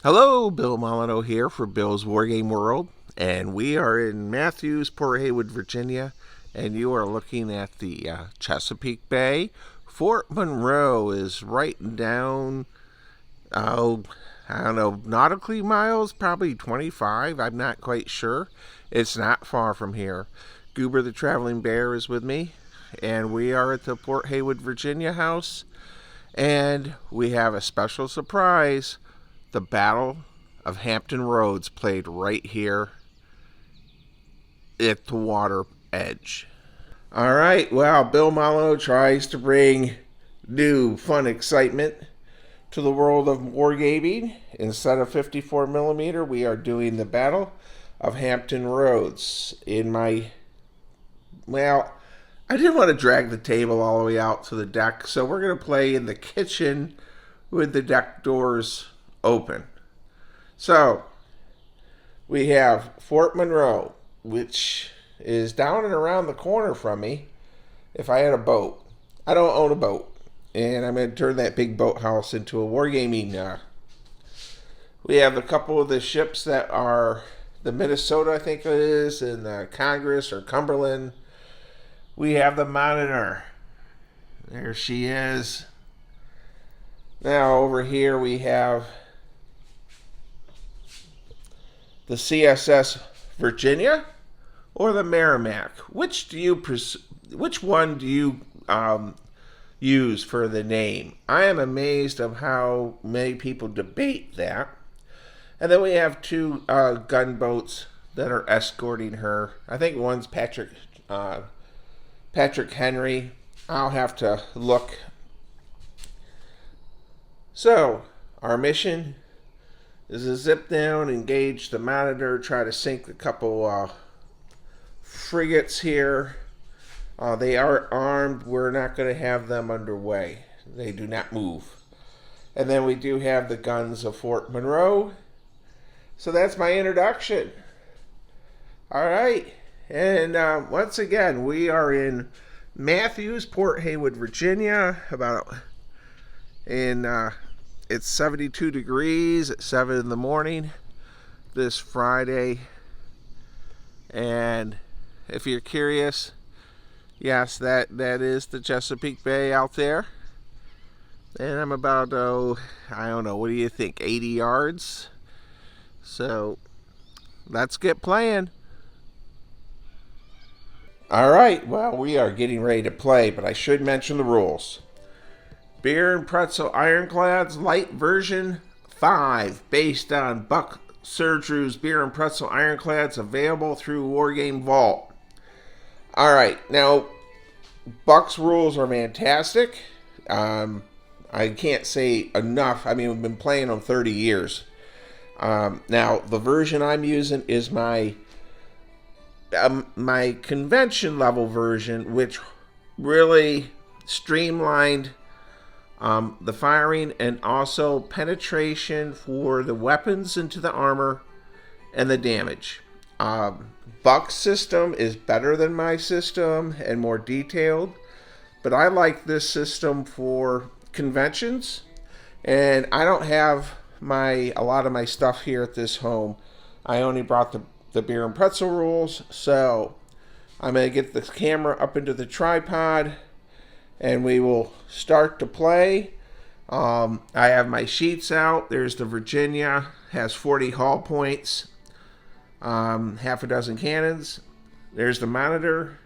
Hello, Bill Molyneux here for Bill's Wargame World, and we are in Matthews, Port Haywood, Virginia, and you are looking at the Chesapeake Bay. Fort Monroe is right down, oh, I don't know, nautically miles, probably 25, I'm not quite sure. It's not far from here. Goober the Traveling Bear is with me, and we are at the Port Haywood, Virginia house, and we have a special surprise. The Battle of Hampton Roads played right here at the water edge. All right, well, Bill Molyneux tries to bring new fun excitement to the world of wargaming. Instead of 54 millimeter, we are doing the Battle of Hampton Roads in my, well, I didn't want to drag the table all the way out to the deck, so we're going to play in the kitchen with the deck doors open. So, we have Fort Monroe, which is down and around the corner from me if I had a boat. I don't own a boat, and I'm going to turn that big boathouse into a wargaming. We have a couple of the ships that are the Minnesota, I think it is, and the Congress or Cumberland. We have the Monitor. There she is. Now over here we have the CSS Virginia or the Merrimack. Which one do you use for the name? I am amazed of how many people debate that. And then we have two gunboats that are escorting her. I think one's Patrick Henry. I'll have to look. So, our mission is to zip down, engage the Monitor, try to sink a couple frigates here. They are armed. We're not going to have them underway. They do not move. And then we do have the guns of Fort Monroe. So that's my introduction. All right. And once again, we are in Matthews, Port Haywood, Virginia. It's 72 degrees at 7 in the morning this Friday. And if you're curious, yes, that is the Chesapeake Bay out there. And I'm about, I don't know, what do you think, 80 yards? So let's get playing. All right, well, we are getting ready to play, but I should mention the rules. Beer and Pretzel Ironclads Light Version 5, based on Buck Surdu's Beer and Pretzel Ironclads, available through Wargame Vault. All right, now, Buck's rules are fantastic. I can't say enough. I mean, we've been playing them 30 years. Now, the version I'm using is my convention level version, which really streamlined the firing and also penetration for the weapons into the armor and the damage. Buck's system is better than my system and more detailed, but I like this system for conventions, and I don't have a lot of my stuff here at this home. I only brought the beer and pretzel rules, so I'm going to get the camera up into the tripod and we will start to play. I have my sheets out. There's the Virginia, has 40 hull points, half a dozen cannons. There's the Monitor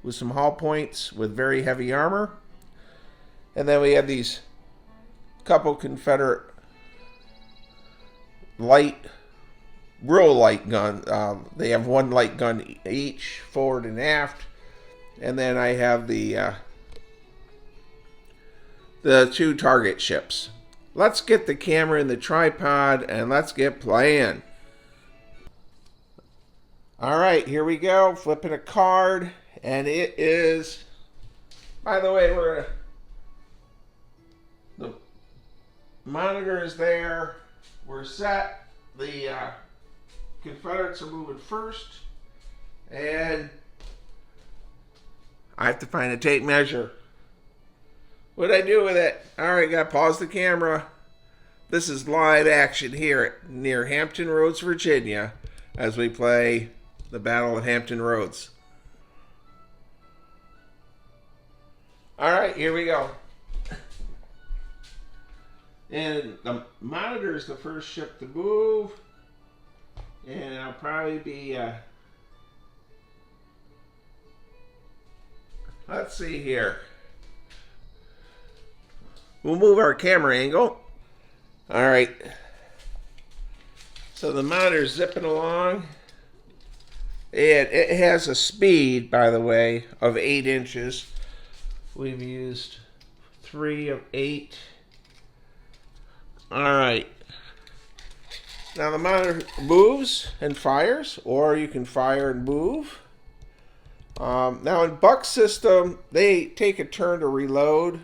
with some hull points with very heavy armor. And then we have these couple Confederate real light gun. They have one light gun each, forward and aft. And then I have the two target ships. Let's get the camera in the tripod and let's get playing. All right, here we go. Flipping a card, and it is. By the way, the Monitor is there. We're set. The Confederates are moving first, and I have to find a tape measure. What'd I do with it? All right, gotta pause the camera. This is live action here near Hampton Roads, Virginia, as we play the Battle of Hampton Roads. All right, here we go. And the monitor is the first ship to move. And I'll probably be, let's see here. We'll move our camera angle. All right. So the monitor's zipping along. And it has a speed, by the way, of 8 inches. We've used 3 of 8. All right. Now the monitor moves and fires, or you can fire and move. Now in Buck's system, they take a turn to reload,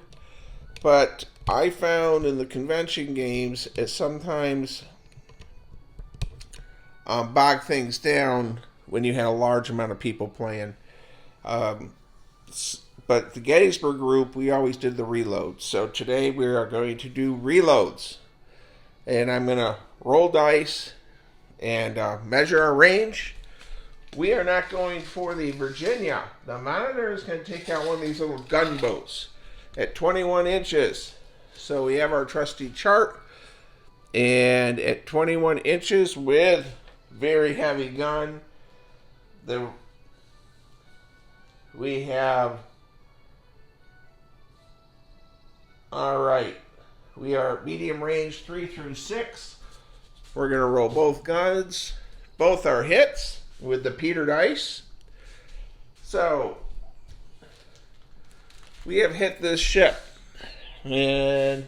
but I found in the convention games it sometimes bog things down when you had a large amount of people playing. But the Gettysburg group, we always did the reload. So today we are going to do reloads. And I'm going to roll dice and measure our range. We are not going for the Virginia. The monitor is going to take out one of these little gunboats at 21 inches. So we have our trusty chart. And at 21 inches with very heavy gun, we have, all right, we are medium range 3 through 6. We're going to roll both guns. Both are hits with the Peter dice. So we have hit this ship. And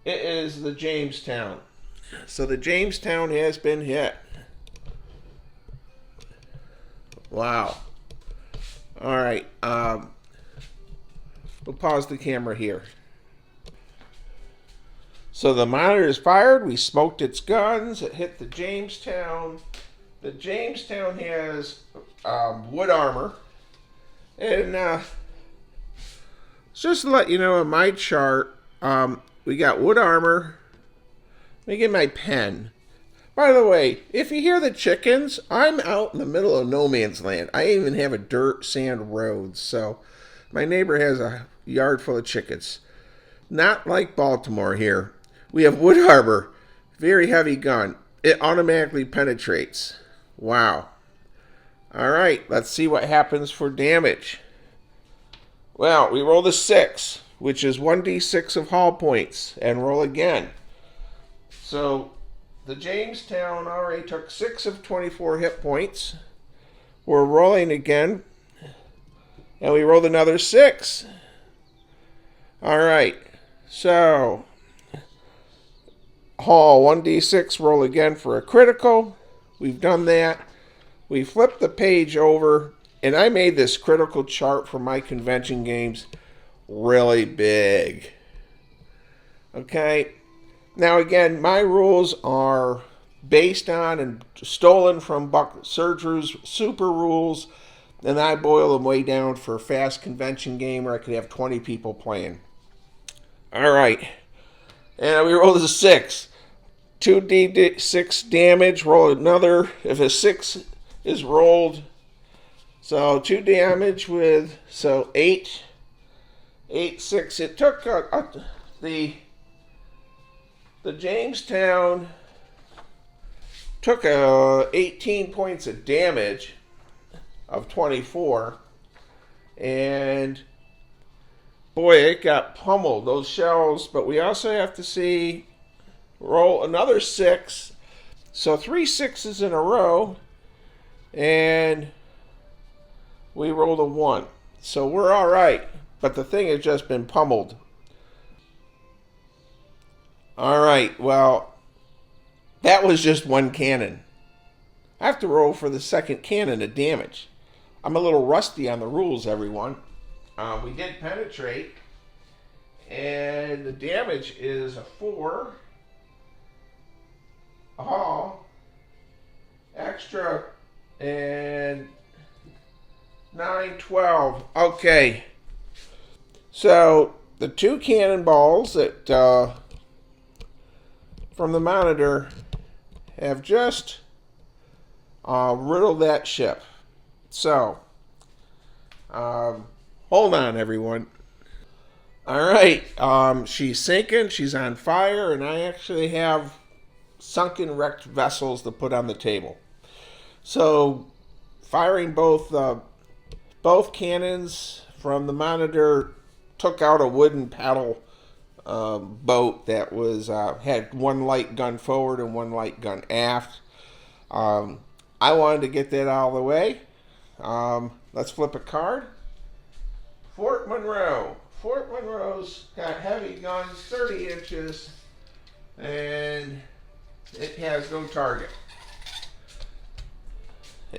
it is the Jamestown. So the Jamestown has been hit. Wow. All right. We'll pause the camera here. So the monitor is fired. We smoked its guns. It hit the Jamestown. The Jamestown has wood armor. And just to let you know, in my chart, we got wood armor. Let me get my pen. By the way, if you hear the chickens, I'm out in the middle of no man's land. I even have a dirt sand road. So my neighbor has a yard full of chickens. Not like Baltimore here. We have wood armor, very heavy gun. It automatically penetrates. Wow. All right, let's see what happens for damage. Well, we roll a 6, which is 1d6 of hull points, and roll again. So the Jamestown already took 6 of 24 hit points. We're rolling again, and we rolled another 6. All right, so hull 1d6, roll again for a critical. We've done that. We flipped the page over, and I made this critical chart for my convention games really big. Okay, now again, my rules are based on and stolen from Buck Surdu's super rules, and I boil them way down for a fast convention game where I could have 20 people playing. All right, and we rolled a 6. 2d6 damage, roll another. If a 6 is rolled, so 2 damage with, so 8, 6. It took the Jamestown took 18 points of damage of 24, and boy, it got pummeled, those shells. But we also have to see, roll another 6, so 3 6s in a row, and we rolled a 1. So we're all right, but the thing has just been pummeled. All right, well, that was just one cannon. I have to roll for the second cannon of damage. I'm a little rusty on the rules, everyone. We did penetrate, and the damage is a 4. A hull, extra, and 9, 12. Okay, so the 2 cannonballs that from the Monitor have just riddled that ship. So, hold on, everyone. All right, she's sinking, she's on fire, and I actually have sunken wrecked vessels to put on the table. So, firing both cannons from the Monitor took out a wooden paddle boat that was had one light gun forward and one light gun aft. I wanted to get that out of the way. Let's flip a card. Fort Monroe. Fort Monroe's got heavy guns, 30 inches, and it has no target.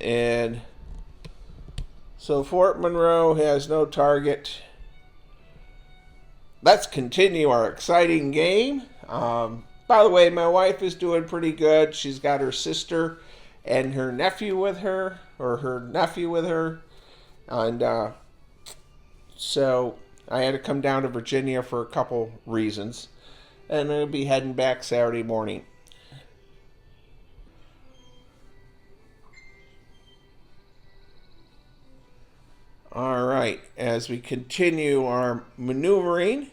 And so Fort Monroe has no target. Let's continue our exciting game. By the way, my wife is doing pretty good. She's got her sister and her nephew with her, and so I had to come down to Virginia for a couple reasons, and I'll be heading back Saturday morning. All right, as we continue our maneuvering,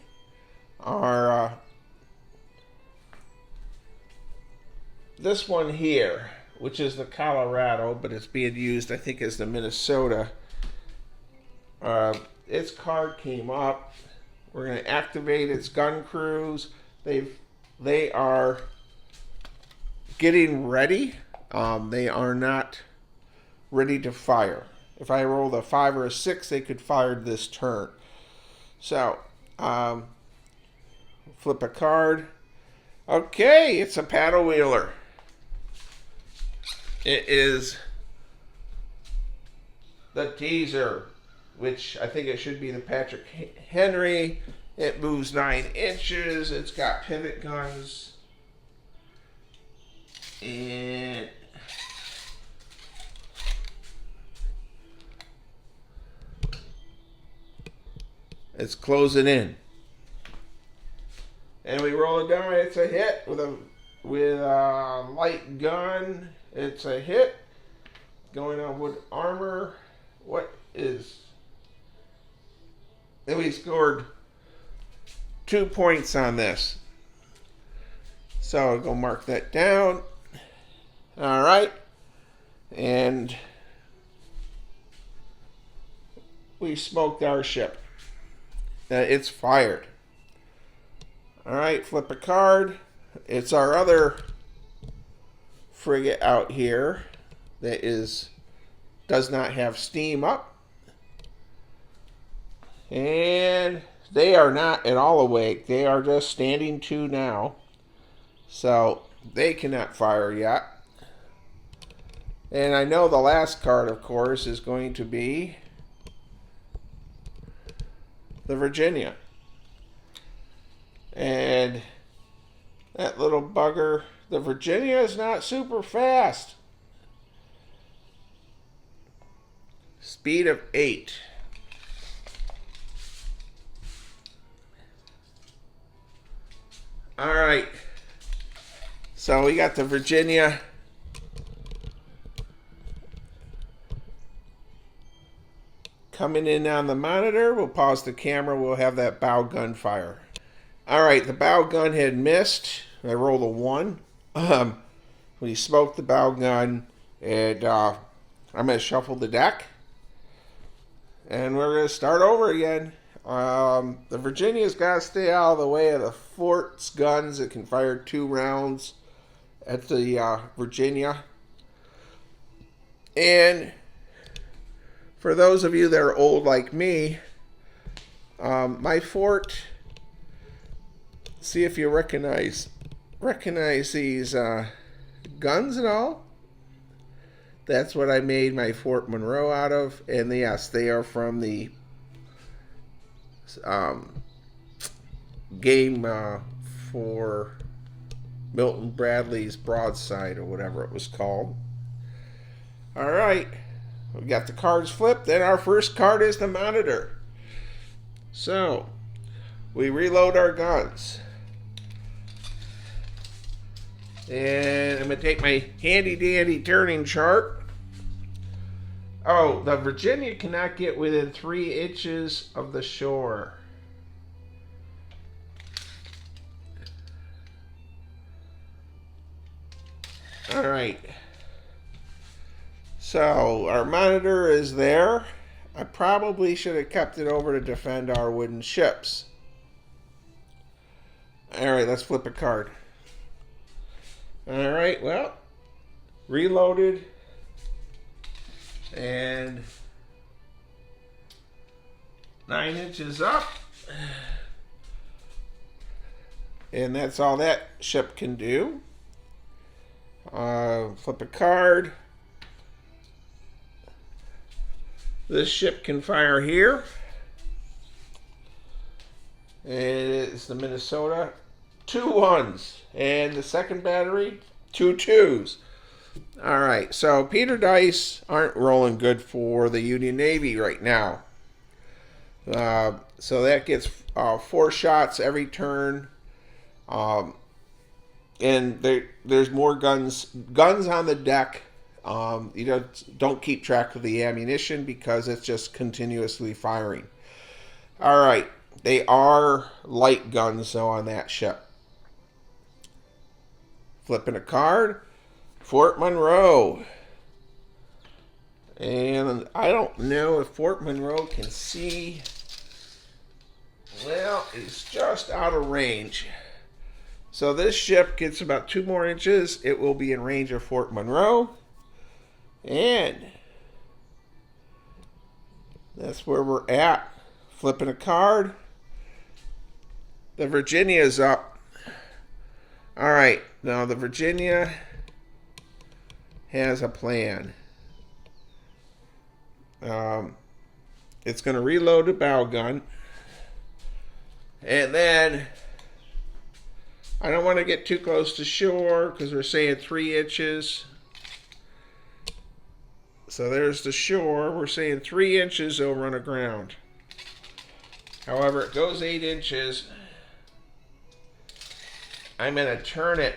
this one here, which is the Colorado, but it's being used, I think, as the Minnesota. Its card came up. We're going to activate its gun crews. They are getting ready. They are not ready to fire. If I rolled a 5 or a 6, they could fire this turn. So, flip a card. Okay, it's a paddle wheeler. It is the Teaser, which I think it should be the Patrick Henry. It moves 9 inches. It's got pivot guns. And it's closing in. And we roll it down. It's a hit with a light gun. It's a hit. Going on wood armor. And we scored 2 points on this. So I'll go mark that down. All right. And we smoked our ship. It's fired. All right, flip a card. It's our other frigate out here that does not have steam up. And they are not at all awake. They are just standing to now. So they cannot fire yet. And I know the last card, of course, is going to be the Virginia. And that little bugger, the Virginia, is not super fast. Speed of 8. All right. So we got the Virginia. Coming in on the Monitor. We'll pause the camera. We'll have that bow gun fire. All right, the bow gun had missed. I rolled a 1. We smoked the bow gun, and I'm going to shuffle the deck. And we're going to start over again. The Virginia's got to stay out of the way of the fort's guns. It can fire 2 rounds at the Virginia. And for those of you that are old like me, my fort, see if you recognize these guns and all. That's what I made my Fort Monroe out of. And yes, they are from the game for Milton Bradley's Broadside, or whatever it was called. All right, we got the cards flipped. Then our first card is the Monitor. So we reload our guns. And I'm going to take my handy dandy turning chart. Oh, the Virginia cannot get within 3 inches of the shore. All right. So our monitor is there. I probably should have kept it over to defend our wooden ships. All right, let's flip a card. All right, well, reloaded. And 9 inches up. And that's all that ship can do. Flip a card. This ship can fire here. And it's the Minnesota. 2 1s. And the second battery, 2 2s. All right, so Peter dice aren't rolling good for the Union Navy right now. So that gets 4 shots every turn. And there's more guns on the deck. You don't keep track of the ammunition because it's just continuously firing. All right, they are light guns though on that ship. Flipping a card, Fort Monroe. And I don't know if Fort Monroe can see. Well, it's just out of range. So this ship gets about 2 more inches. It will be in range of Fort Monroe. And that's where we're at. Flipping a card. The Virginia is up. All right, now the Virginia has a plan. It's going to reload the bow gun. And then I don't want to get too close to shore because we're saying 3 inches. So there's the shore. We're saying 3 inches over on the ground. However, it goes 8 inches. I'm going to turn it.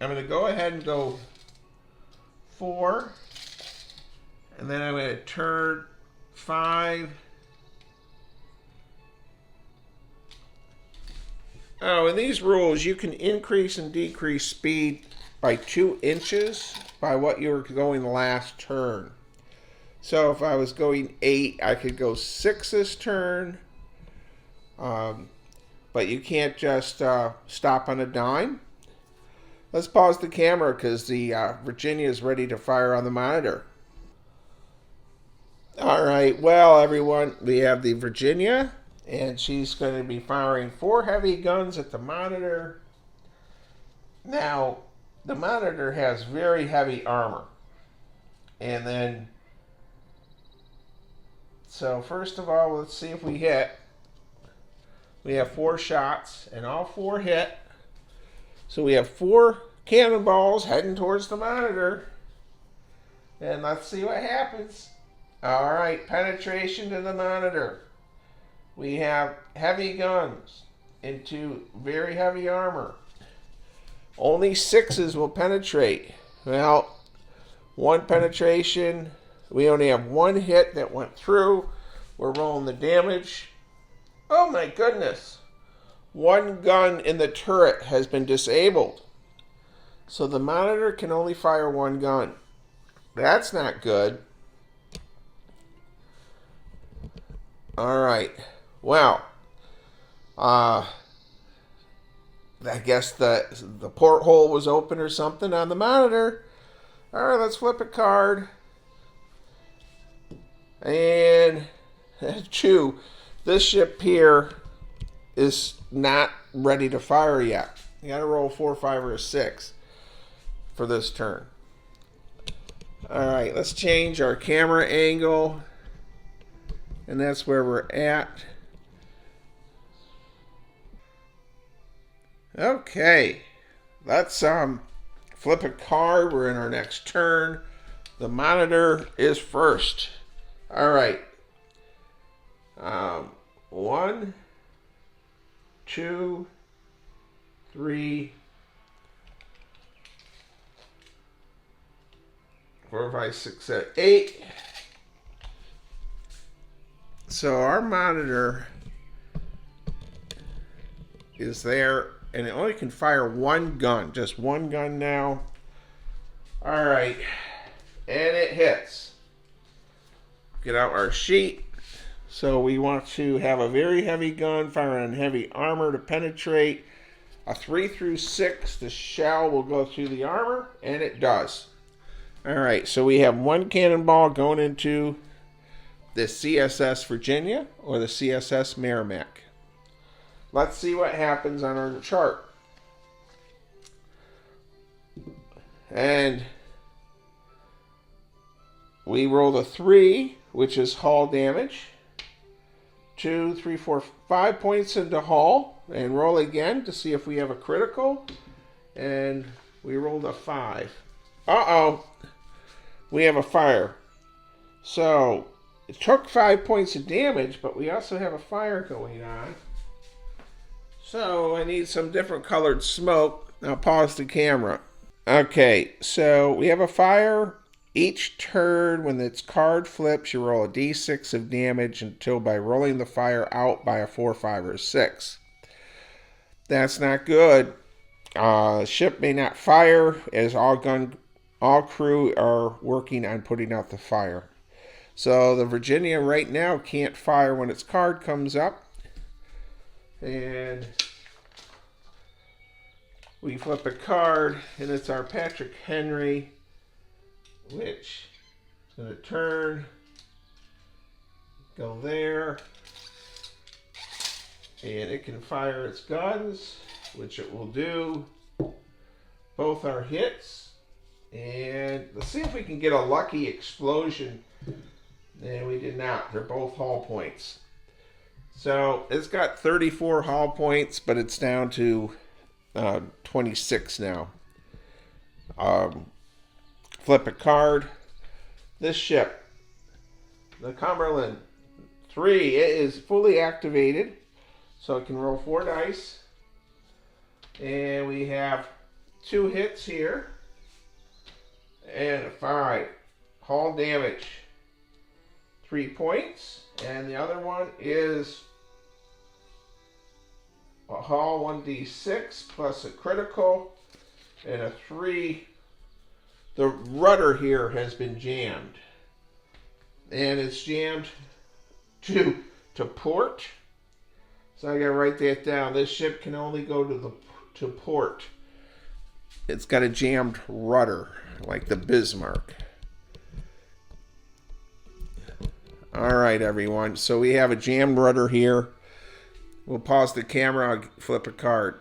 I'm going to go ahead and go 4. And then I'm going to turn 5. Oh, in these rules, you can increase and decrease speed by 2 inches by what you were going the last turn. So if I was going 8, I could go 6 this turn. But you can't just stop on a dime. Let's pause the camera because the Virginia is ready to fire on the monitor. All right, well, everyone, we have the Virginia, and she's going to be firing 4 heavy guns at the monitor. Now, the monitor has very heavy armor. And then, so first of all, let's see if we hit. We have 4 shots, and all 4 hit. So we have 4 cannonballs heading towards the monitor. And let's see what happens. All right, penetration to the monitor. We have heavy guns into very heavy armor. Only 6s will penetrate. Well, 1 penetration. We only have 1 hit that went through. We're rolling the damage. Oh my goodness. 1 gun in the turret has been disabled. So the monitor can only fire 1 gun. That's not good. All right. Well, I guess the porthole was open or something on the monitor. All right, let's flip a card. And 2. This ship here is not ready to fire yet. You got to roll 4, 5, or a 6 for this turn. All right, let's change our camera angle. And that's where we're at. Okay, let's flip a card. We're in our next turn. The monitor is first. All right. 1, 2, 3, 4, 5, 6, 7, 8. So our monitor is there, and it only can fire one gun, just one gun now. All right, and it hits. Get out our sheet. So we want to have a very heavy gun firing on heavy armor to penetrate. A 3 through 6, the shell will go through the armor, and it does. All right, so we have one cannonball going into the CSS Virginia or the CSS Merrimack. Let's see what happens on our chart. And we roll a 3, which is hull damage. 2, 3, 4, 5 points into hull, and roll again to see if we have a critical. And we rolled a 5. Uh-oh. We have a fire. So it took 5 points of damage, but we also have a fire going on. So I need some different colored smoke. Now pause the camera. Okay, so we have a fire. Each turn, when its card flips, you roll a d6 of damage until by rolling the fire out by a 4, 5, or 6. That's not good. Ship may not fire as all crew are working on putting out the fire. So the Virginia right now can't fire when its card comes up. And we flip a card, and it's our Patrick Henry, which is going to turn, go there, and it can fire its guns, which it will do. Both are hits, and let's see if we can get a lucky explosion. And we did not. They're both hull points. So it's got 34 hull points, but it's down to 26 now. Flip a card. This ship, the Cumberland 3, it is fully activated, so it can roll 4 dice. And we have 2 hits here and a 5. Hull damage, 3 points, and the other one is a hull 1d6 plus a critical and a 3. The rudder here has been jammed, and it's jammed to port. So I gotta write that down. This ship can only go to port. It's got a jammed rudder, like the Bismarck. All right, everyone. So we have a jammed rudder here. We'll pause the camera. I'll flip a card.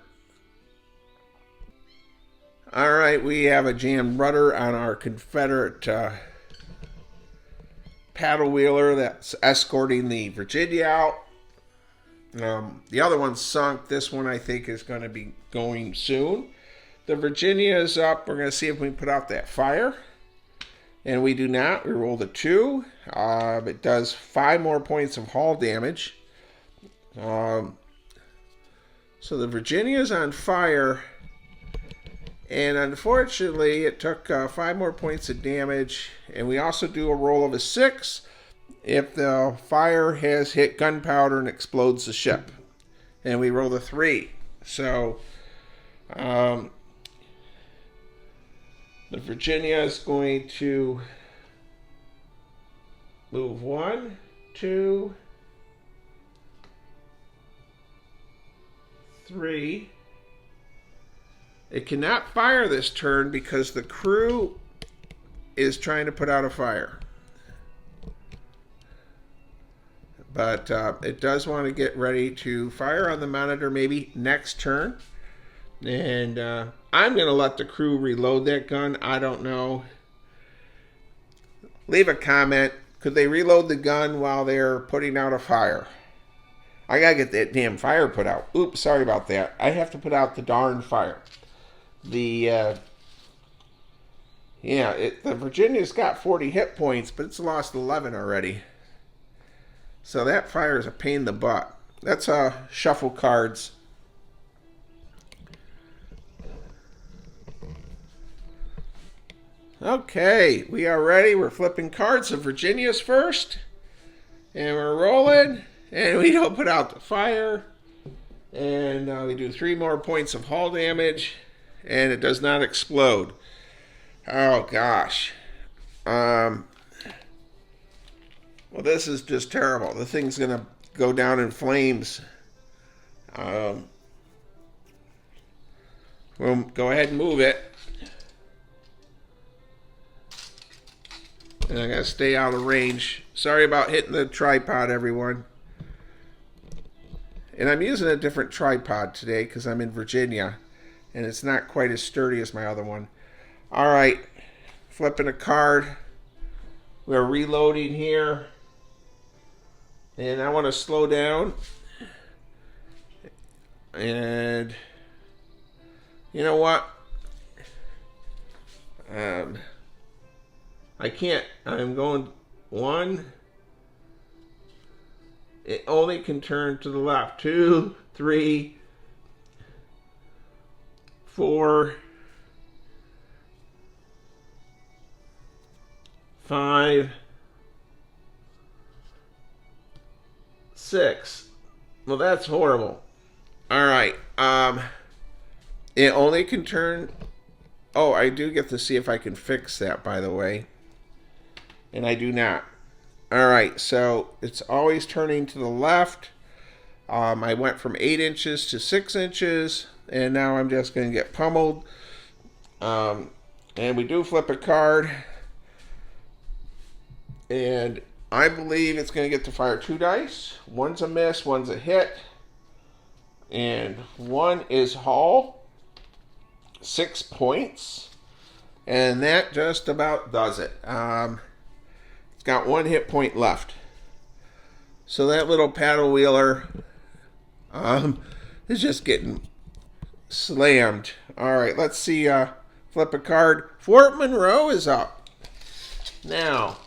All right, we have a jammed rudder on our Confederate paddle wheeler that's escorting the Virginia out. The other one's sunk. This one I think is going to be going soon. The Virginia is up. We're going to see if we can put out that fire. And we do not. We rolled a 2. It does 5 more points of hull damage. So the Virginia is on fire. And unfortunately, it took 5 more points of damage. And we also do a roll of a 6 if the fire has hit gunpowder and explodes the ship. And we roll a 3. So the Virginia is going to move 1, 2, 3. It cannot fire this turn because the crew is trying to put out a fire. But it does want to get ready to fire on the monitor maybe next turn. And I'm going to let the crew reload that gun. I don't know. Leave a comment. Could they reload the gun while they're putting out a fire? I got to get that damn fire put out. Oops, sorry about that. I have to put out the darn fire. The Virginia's got 40 hit points, but it's lost 11 already. So that fire is a pain in the butt. Let's shuffle cards. Okay, we are ready. We're flipping cards. So Virginia's first. And we're rolling. And we don't put out the fire. And we do 3 more points of hull damage. And it does not explode. Oh, gosh. Well, this is just terrible. The thing's going to go down in flames. We'll go ahead and move it. And I gotta stay out of range. Sorry about hitting the tripod, everyone. And I'm using a different tripod today because I'm in Virginia. And it's not quite as sturdy as my other one. Alright, flipping a card. We're reloading here. And I want to slow down. And you know what? I can't. I'm going 1. It only can turn to the left. 2, 3, 4, 5, 6. Well, that's horrible. All right. It only can turn. Oh, I do get to see if I can fix that, by the way. And I do not. All right, so it's always turning to the left. I went from 8 inches to 6 inches, and now I'm just going to get pummeled. And we do flip a card. And I believe it's going to get to fire 2 dice. One's a miss, one's a hit. And 1 is hull. 6 points. And that just about does it. It's got 1 hit point left. So that little paddle wheeler is just getting slammed. All right, let's see. Flip a card. Fort Monroe is up. Now,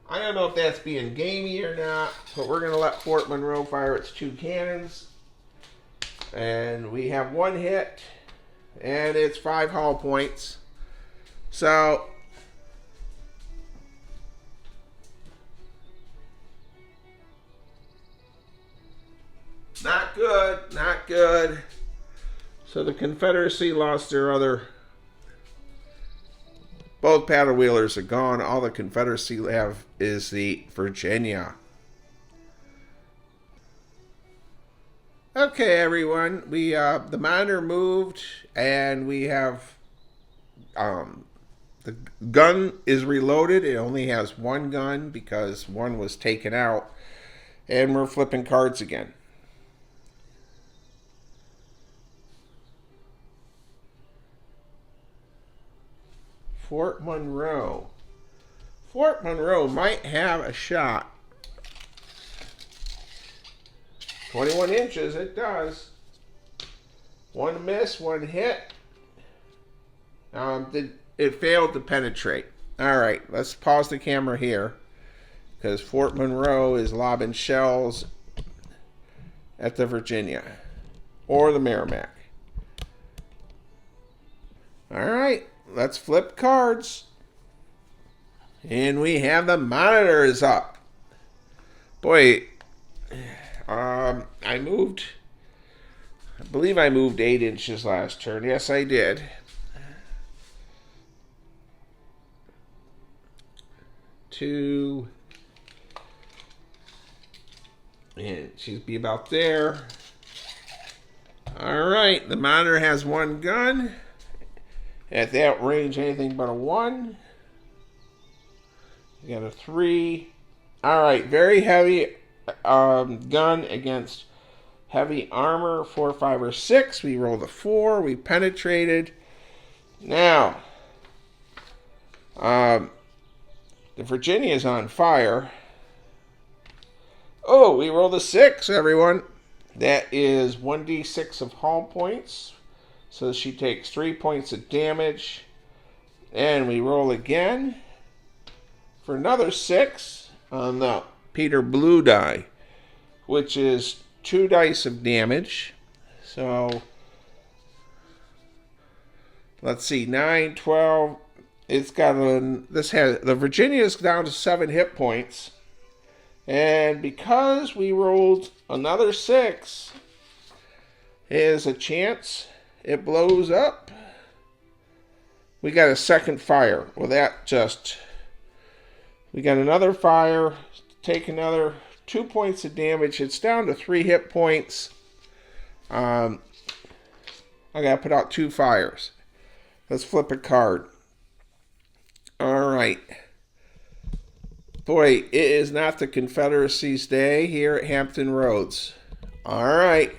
I don't know if that's being gamey or not, but we're going to let Fort Monroe fire its 2 cannons. And we have 1 hit, and it's 5 hull points. So, not good, not good. So the Confederacy lost their other. Both paddle wheelers are gone. All the Confederacy have is the Virginia. Okay, everyone. We the monitor moved, and we have the gun is reloaded. It only has 1 gun because 1 was taken out, and we're flipping cards again. Fort Monroe. Fort Monroe might have a shot. 21 inches, it does. 1 miss, 1 hit. It failed to penetrate. All right, let's pause the camera here because Fort Monroe is lobbing shells at the Virginia or the Merrimack. All right, let's flip cards. And we have the monitors up. Boy, I believe I moved 8 inches last turn. Yes, I did. Two. And she'd be about there. All right, the monitor has 1 gun. At that range, anything but a 1. You got a 3. All right, very heavy gun against heavy armor. 4, 5, or 6. We rolled a 4. We penetrated. Now, the Virginia is on fire. Oh, we rolled a 6, everyone. That is 1d6 of hull points. So she takes 3 points of damage. And we roll again for another 6 on the Peter Blue die, which is 2 dice of damage. So let's see, 9, 12, it's got the Virginia's down to 7 hit points. And because we rolled another 6, there's a chance it blows up. We got a second fire. Well, we got another fire. Take another 2 points of damage. It's down to 3 hit points. I gotta put out 2 fires. Let's flip a card. All right. Boy, it is not the Confederacy's day here at Hampton Roads. All right.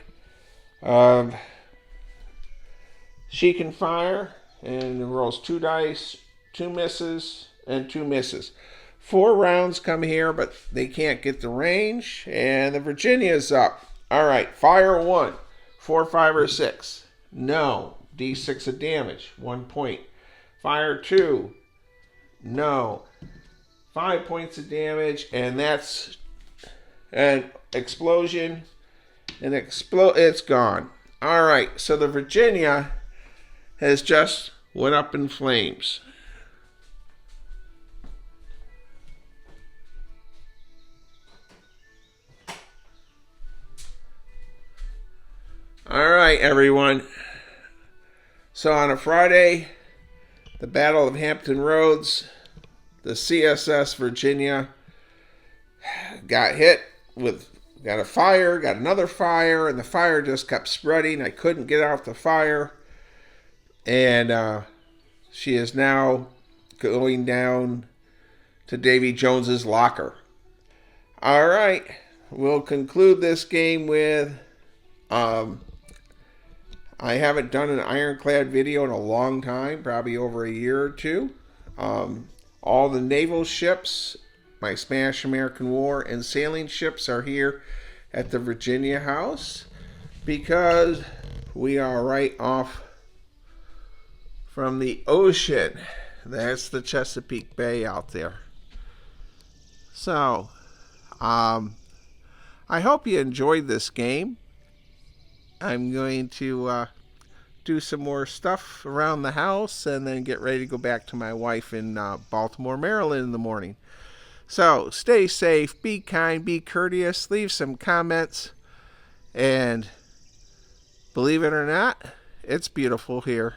She can fire and rolls 2 dice, 2 misses, and 2 misses. 4 rounds come here, but they can't get the range. And the Virginia's up. All right, fire 1. 4, 5, or 6. No. D6 of damage. 1 point. Fire 2. No. 5 points of damage, and that's an explosion. It's gone. All right, so the Virginia has just went up in flames. All right, everyone. So on a Friday, the Battle of Hampton Roads, the CSS Virginia got hit got a fire, got another fire, and the fire just kept spreading. I couldn't get out the fire. And she is now going down to Davy Jones's locker. All right, we'll conclude this game with I haven't done an ironclad video in a long time, probably over a year or two. All the naval ships, my Spanish American War and sailing ships are here at the Virginia house because we are right off from the ocean. That's the Chesapeake Bay out there. So, I hope you enjoyed this game. I'm going to do some more stuff around the house and then get ready to go back to my wife in Baltimore, Maryland in the morning. So stay safe, be kind, be courteous, leave some comments, and believe it or not, it's beautiful here.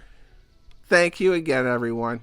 Thank you again, everyone.